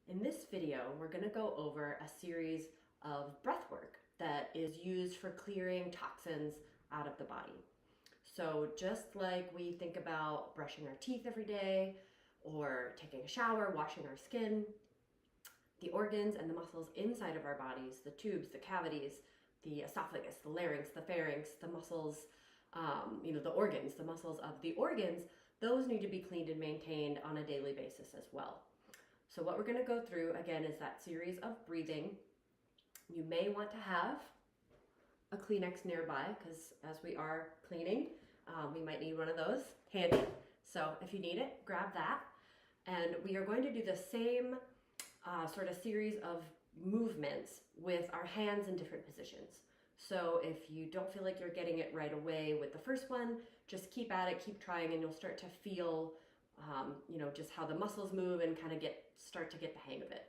In this video, we're going to go over a series of breath work that is used for clearing toxins out of the body. So just like we think about brushing our teeth every day or taking a shower, washing our skin, the organs and the muscles inside of our bodies, the tubes, the cavities, the esophagus, the larynx, the pharynx, the muscles, the organs, the muscles of the organs, those need to be cleaned and maintained on a daily basis as well. So what we're going to go through again is that series of breathing. You may want to have a Kleenex nearby because as we are cleaning, we might need one of those handy. So if you need it, grab that. And we are going to do the same sort of series of movements with our hands in different positions. So if you don't feel like you're getting it right away with the first one, just keep at it, keep trying, and you'll start to feel just how the muscles move and kind of start to get the hang of it.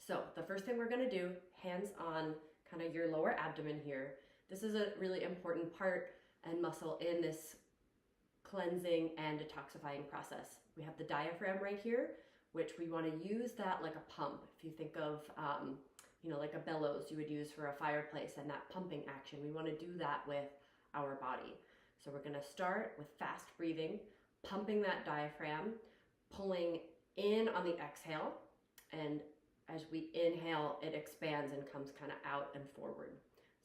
So the first thing we're going to do, hands on kind of your lower abdomen here. This is a really important part and muscle in this cleansing and detoxifying process. We have the diaphragm right here, which we want to use that like a pump. If you think of, like a bellows you would use for a fireplace and that pumping action, we want to do that with our body. So we're going to start with fast breathing, pumping that diaphragm, pulling in on the exhale, and as we inhale, it expands and comes kind of out and forward.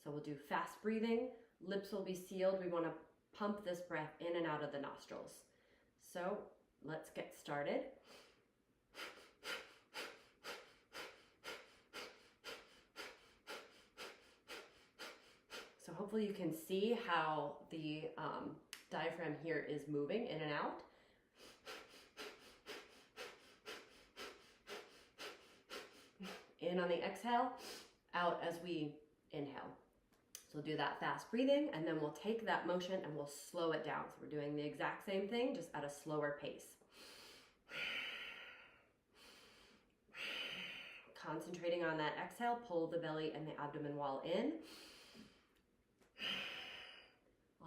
So we'll do fast breathing, lips will be sealed. We want to pump this breath in and out of the nostrils. So let's get started. So hopefully you can see how the diaphragm here is moving in and out. In on the exhale, out as we inhale. So we'll do that fast breathing, and then we'll take that motion and we'll slow it down. So we're doing the exact same thing, just at a slower pace. Concentrating on that exhale, pull the belly and the abdomen wall in.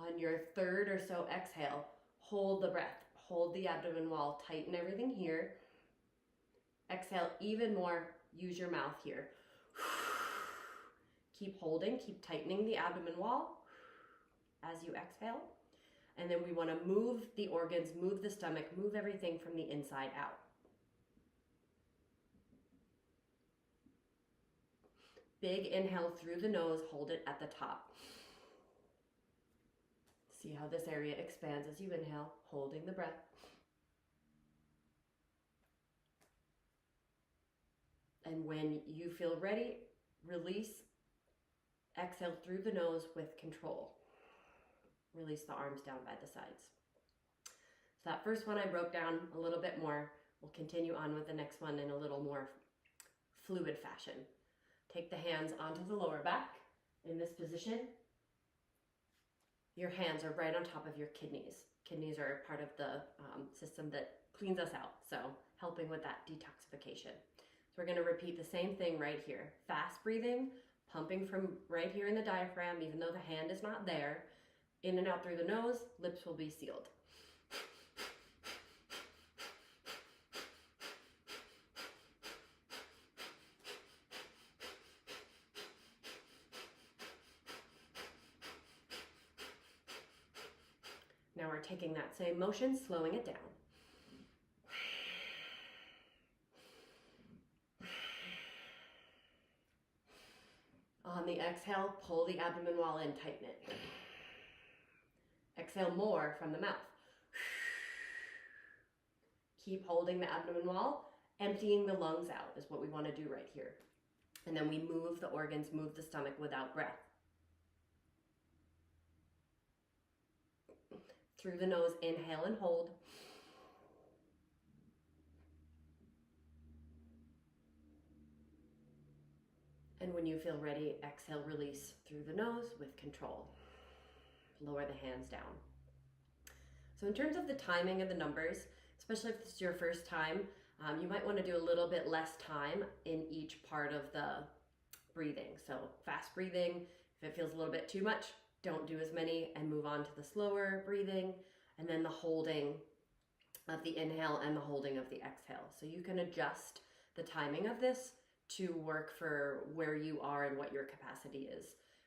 On your third or so exhale, hold the breath, hold the abdomen wall, tighten everything here. Exhale even more, use your mouth here. Keep holding, keep tightening the abdomen wall as you exhale. And then we want to move the organs, move the stomach, move everything from the inside out. Big inhale through the nose, hold it at the top. See how this area expands as you inhale, holding the breath. And when you feel ready, release. Exhale through the nose with control. Release the arms down by the sides. So that first one I broke down a little bit more. We'll continue on with the next one in a little more fluid fashion. Take the hands onto the lower back in this position. Your hands are right on top of your kidneys. Kidneys are part of the system that cleans us out, so helping with that detoxification. So we're going to repeat the same thing right here. Fast breathing, pumping from right here in the diaphragm, even though the hand is not there. In and out through the nose, lips will be sealed. Now we're taking that same motion, slowing it down. On the exhale, pull the abdomen wall in, tighten it. Exhale more from the mouth. Keep holding the abdomen wall. Emptying the lungs out is what we want to do right here. And then we move the organs, move the stomach without breath. Through the nose, inhale and hold. And when you feel ready, exhale, release through the nose with control. Lower the hands down. So in terms of the timing of the numbers, especially if this is your first time, you might want to do a little bit less time in each part of the breathing. So fast breathing, if it feels a little bit too much, don't do as many and move on to the slower breathing, and then the holding of the inhale and the holding of the exhale. So you can adjust the timing of this to work for where you are and what your capacity is.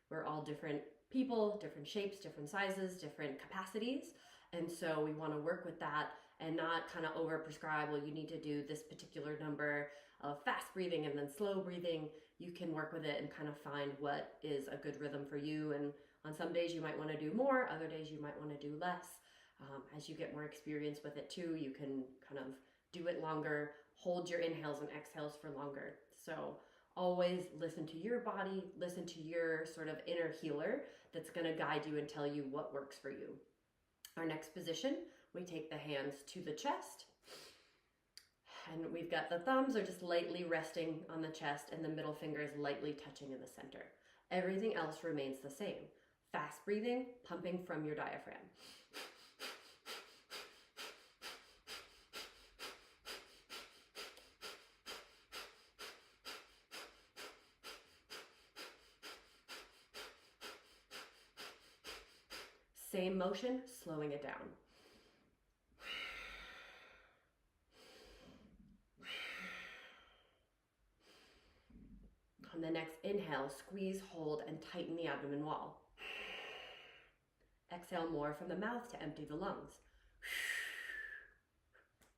We're all different people, different shapes, different sizes, different capacities. And so we want to work with that and not kind of over prescribe, well, you need to do this particular number of fast breathing and then slow breathing. You can work with it and kind of find what is a good rhythm for you. And on some days you might want to do more, other days you might want to do less. As you get more experience with it too, you can kind of do it longer, hold your inhales and exhales for longer. So always listen to your body, listen to your sort of inner healer that's going to guide you and tell you what works for you. Our next position, we take the hands to the chest, and we've got the thumbs are just lightly resting on the chest and the middle finger is lightly touching in the center. Everything else remains the same. Fast breathing, pumping from your diaphragm. Same motion, slowing it down. On the next inhale, squeeze, hold, and tighten the abdomen wall. Exhale more from the mouth to empty the lungs.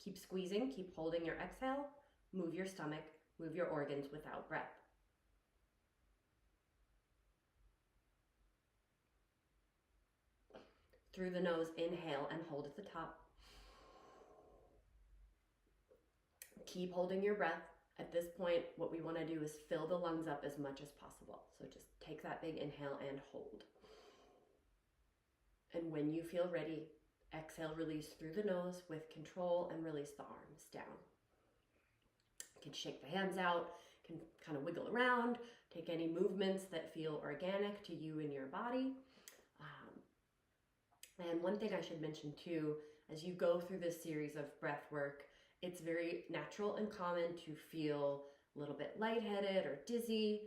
Keep squeezing, keep holding your exhale. Move your stomach, move your organs without breath. Through the nose, inhale and hold at the top. Keep holding your breath. At this point, what we want to do is fill the lungs up as much as possible. So just take that big inhale and hold. And when you feel ready, exhale, release through the nose with control and release the arms down. You can shake the hands out, can kind of wiggle around, take any movements that feel organic to you and your body. And one thing I should mention too, as you go through this series of breath work, it's very natural and common to feel a little bit lightheaded or dizzy.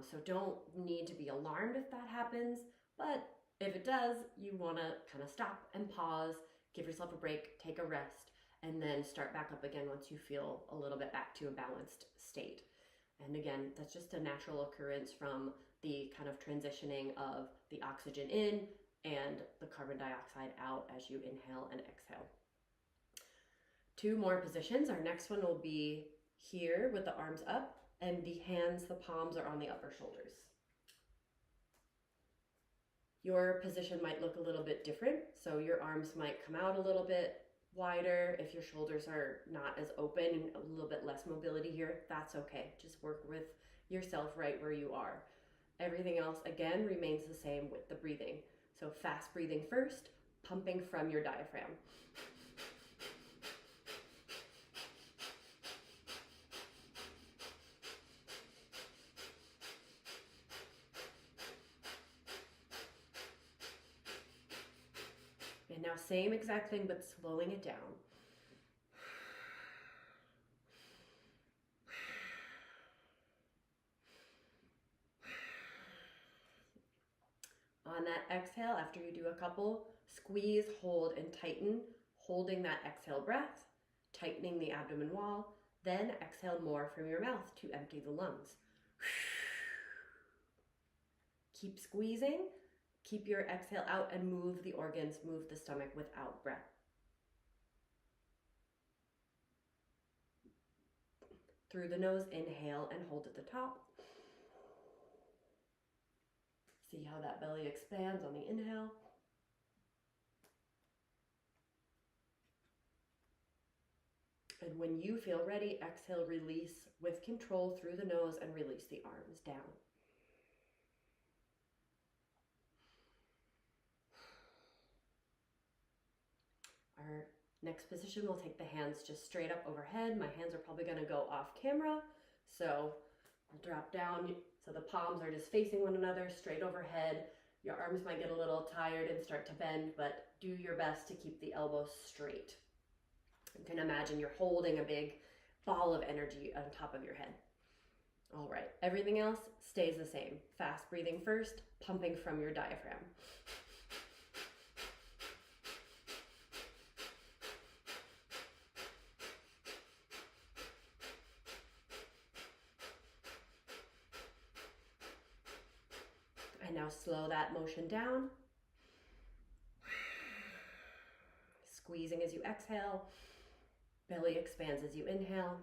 So don't need to be alarmed if that happens. But if it does, you want to kind of stop and pause, give yourself a break, take a rest, and then start back up again once you feel a little bit back to a balanced state. And again, that's just a natural occurrence from the kind of transitioning of the oxygen in and the carbon dioxide out as you inhale and exhale. 2 more positions. Our next one will be here with the arms up and the hands, the palms are on the upper shoulders. Your position might look a little bit different. So your arms might come out a little bit wider. If your shoulders are not as open and a little bit less mobility here, that's okay. Just work with yourself right where you are. Everything else, again, remains the same with the breathing. So fast breathing first, pumping from your diaphragm. And now same exact thing, but slowing it down. On that exhale, after you do a couple, squeeze, hold, and tighten, holding that exhale breath, tightening the abdomen wall, then exhale more from your mouth to empty the lungs. Keep squeezing, keep your exhale out and move the organs, move the stomach without breath. Through the nose, inhale and hold at the top. See how that belly expands on the inhale. And when you feel ready, exhale, release with control through the nose and release the arms down. Our next position, we'll take the hands just straight up overhead. My hands are probably going to go off camera. So I'll drop down. So the palms are just facing one another, straight overhead. Your arms might get a little tired and start to bend, but do your best to keep the elbows straight. You can imagine you're holding a big ball of energy on top of your head. All right, everything else stays the same. Fast breathing first, pumping from your diaphragm. And now slow that motion down. Squeezing as you exhale. Belly expands as you inhale.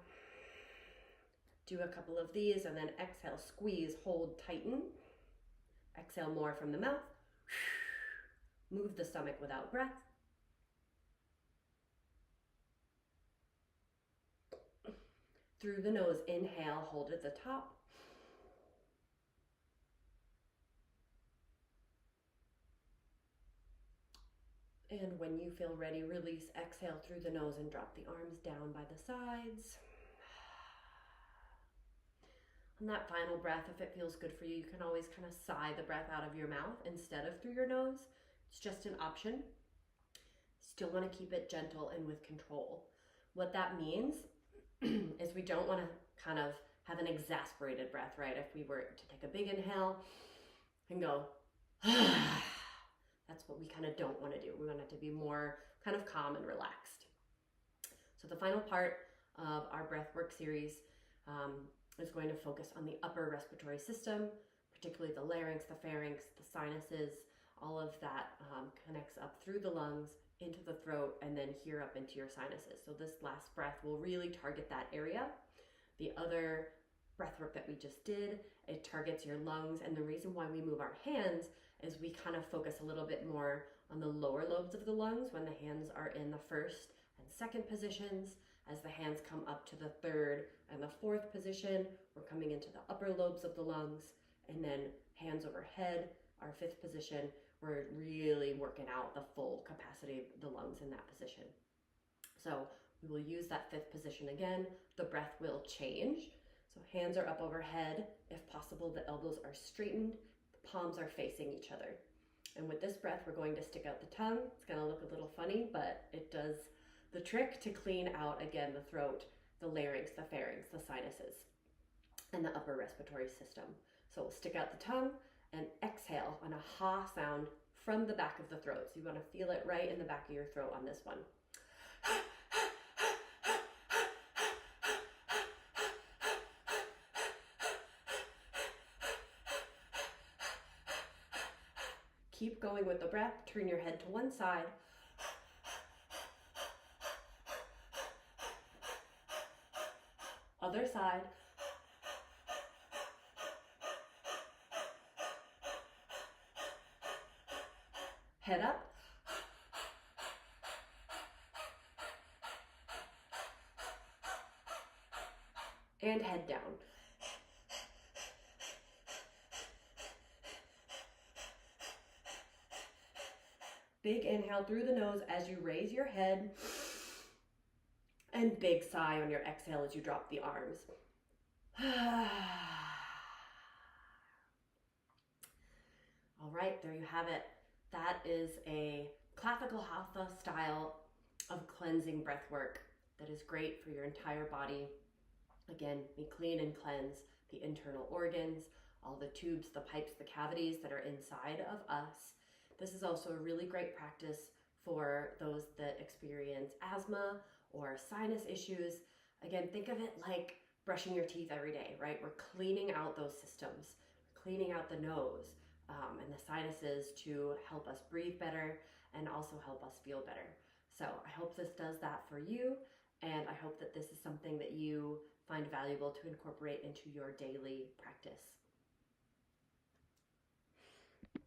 Do a couple of these and then exhale, squeeze, hold, tighten. Exhale more from the mouth. Move the stomach without breath. Through the nose, inhale, hold at the top. And when you feel ready, release, exhale through the nose and drop the arms down by the sides. On that final breath, if it feels good for you, you can always kind of sigh the breath out of your mouth instead of through your nose. It's just an option. Still want to keep it gentle and with control. What that means is we don't want to kind of have an exasperated breath, right? If we were to take a big inhale and go, that's what we kind of don't want to do. We want it to be more kind of calm and relaxed. So the final part of our breathwork series is going to focus on the upper respiratory system, particularly the larynx, the pharynx, the sinuses. All of that connects up through the lungs, into the throat, and then here up into your sinuses. So this last breath will really target that area. The other breath work that we just did, it targets your lungs. And the reason why we move our hands is we kind of focus a little bit more on the lower lobes of the lungs when the hands are in the first and second positions. As the hands come up to the third and the fourth position, we're coming into the upper lobes of the lungs. And then hands overhead, our fifth position, we're really working out the full capacity of the lungs in that position. So we will use that fifth position again. The breath will change. So hands are up overhead. If possible, the elbows are straightened. The palms are facing each other. And with this breath, we're going to stick out the tongue. It's going to look a little funny, but it does the trick to clean out, again, the throat, the larynx, the pharynx, the sinuses, and the upper respiratory system. So we'll stick out the tongue and exhale on a ha sound from the back of the throat. So you want to feel it right in the back of your throat on this one. Keep going with the breath. Turn your head to one side. Other side. Head up. And head down. Big inhale through the nose as you raise your head. And big sigh on your exhale as you drop the arms. All right, there you have it. That is a classical hatha style of cleansing breath work that is great for your entire body. Again, we clean and cleanse the internal organs, all the tubes, the pipes, the cavities that are inside of us. This is also a really great practice for those that experience asthma or sinus issues. Again, think of it like brushing your teeth every day, right? We're cleaning out those systems, cleaning out the nose and the sinuses to help us breathe better and also help us feel better. So I hope this does that for you, and I hope that this is something that you find valuable to incorporate into your daily practice.